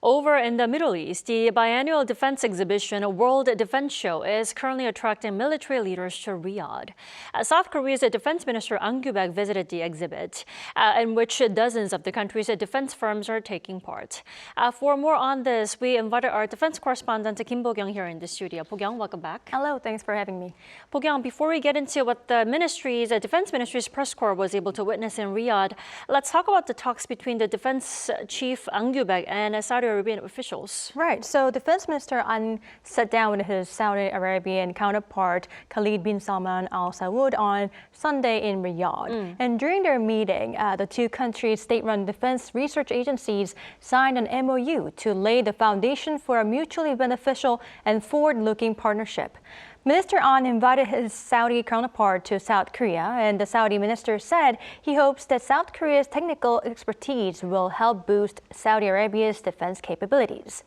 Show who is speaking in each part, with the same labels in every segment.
Speaker 1: Over in the Middle East, the biannual defense exhibition World Defense Show is currently attracting military leaders to Riyadh. South Korea's Defense Minister Ang Kyu-baek visited the exhibit, in which dozens of the country's defense firms are taking part. For more on this, we invited our defense correspondent Kim Bo-kyung here in the studio. Bo-kyung, welcome back.
Speaker 2: Hello, thanks for having me.
Speaker 1: Bo-kyung, before we get into what the Defense Ministry's press corps was able to witness in Riyadh, let's talk about the talks between the defense chief Ang Kyu-baek and Saudi Arabian officials.
Speaker 2: Right, so Defense Minister An sat down with his Saudi Arabian counterpart Khalid bin Salman Al Saud on Sunday in Riyadh. And during their meeting, the two countries' state-run defense research agencies signed an MOU to lay the foundation for a mutually beneficial and forward-looking partnership. Minister An invited his Saudi counterpart to South Korea, and the Saudi minister said he hopes that South Korea's technical expertise will help boost Saudi Arabia's defense capabilities.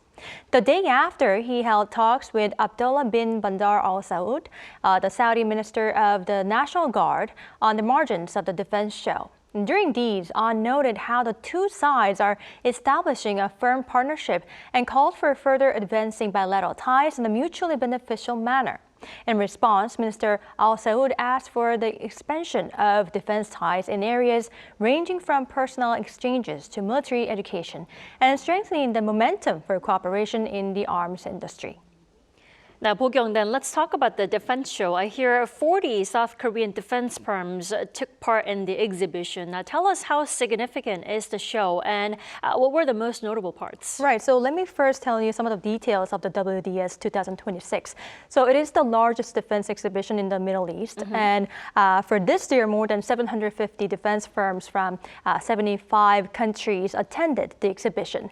Speaker 2: The day after, he held talks with Abdullah bin Bandar Al Saud, the Saudi Minister of the National Guard, on the margins of the defense show. During these, An noted how the two sides are establishing a firm partnership and called for further advancing bilateral ties in a mutually beneficial manner. In response, Minister Al Saud asked for the expansion of defense ties in areas ranging from personal exchanges to military education and strengthening the momentum for cooperation in the arms industry.
Speaker 1: Now, Bo-kyung, then let's talk about the defense show. I hear 40 South Korean defense firms took part in the exhibition. Now, tell us how significant is the show and what were the most notable parts?
Speaker 2: Right, so let me first tell you some of the details of the WDS 2026. So it is the largest defense exhibition in the Middle East. And for this year, more than 750 defense firms from 75 countries attended the exhibition.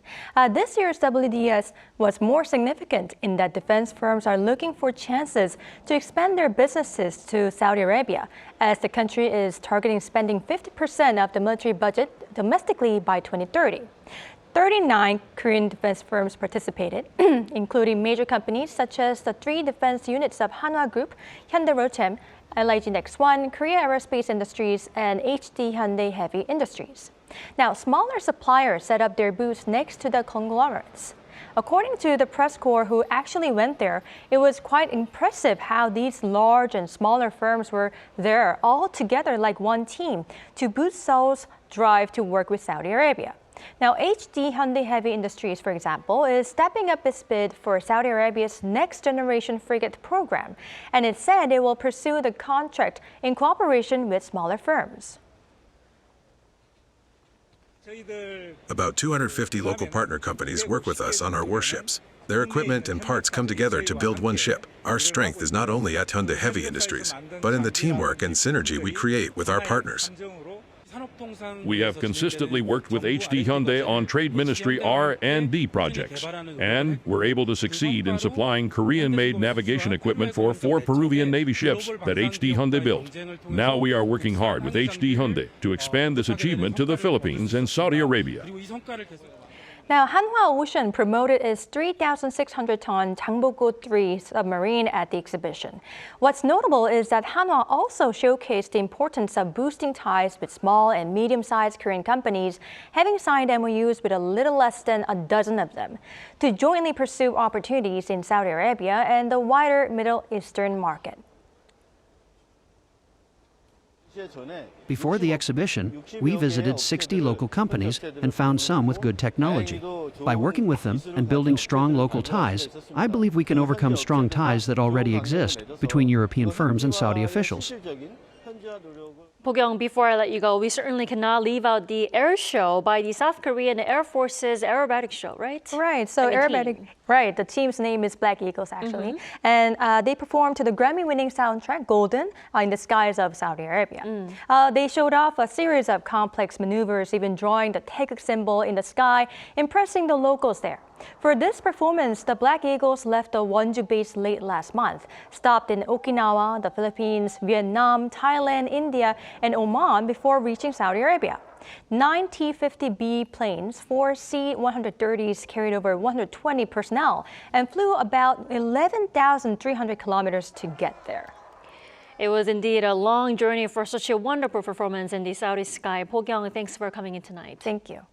Speaker 2: This year's WDS was more significant in that defense firms are looking for chances to expand their businesses to Saudi Arabia, as the country is targeting spending 50% of the military budget domestically by 2030. 39 Korean defense firms participated, including major companies such as the three defense units of Hanwha Group, Hyundai Rotem, LIG Next One, Korea Aerospace Industries, and HD Hyundai Heavy Industries. Now, smaller suppliers set up their booths next to the conglomerates. According to the press corps who actually went there, it was quite impressive how these large and smaller firms were there all together like one team to boost Seoul's drive to work with Saudi Arabia. Now, HD Hyundai Heavy Industries, for example, is stepping up its bid for Saudi Arabia's next-generation frigate program, and it said it will pursue the contract in cooperation with smaller firms.
Speaker 3: About 250 local partner companies work with us on our warships. Their equipment and parts come together to build one ship. Our strength is not only at Hyundai Heavy Industries, but in the teamwork and synergy we create with our partners.
Speaker 4: We have consistently worked with HD Hyundai on Trade Ministry R&D projects, and we're able to succeed in supplying Korean-made navigation equipment for 4 Peruvian Navy ships that HD Hyundai built. Now we are working hard with HD Hyundai to expand this achievement to the Philippines and Saudi Arabia.
Speaker 2: Now, Hanwha Ocean promoted its 3,600-ton Jangbokgo 3 submarine at the exhibition. What's notable is that Hanwha also showcased the importance of boosting ties with small and medium-sized Korean companies, having signed MOUs with a little less than a dozen of them, to jointly pursue opportunities in Saudi Arabia and the wider Middle Eastern market.
Speaker 5: Before the exhibition, we visited 60 local companies and found some with good technology. By working with them and building strong local ties, I believe we can overcome strong ties that already exist between European firms and Saudi officials.
Speaker 1: Bo-kyung, before I let you go, we certainly cannot leave out the air show by the South Korean Air Force's aerobatic show, right?
Speaker 2: Right, so aerobatic, right, the team's name is Black Eagles actually. And they performed to the Grammy-winning soundtrack Golden in the skies of Saudi Arabia. They showed off a series of complex maneuvers, even drawing the Taeguk symbol in the sky, impressing the locals there. For this performance, the Black Eagles left the Wonju base late last month, stopped in Okinawa, the Philippines, Vietnam, Thailand, India, and Oman before reaching Saudi Arabia. 9 T-50B planes, 4 C-130s carried over 120 personnel and flew about 11,300 kilometers to get there.
Speaker 1: It was indeed a long journey for such a wonderful performance in the Saudi sky. Bo-kyung, thanks for coming in tonight.
Speaker 2: Thank you.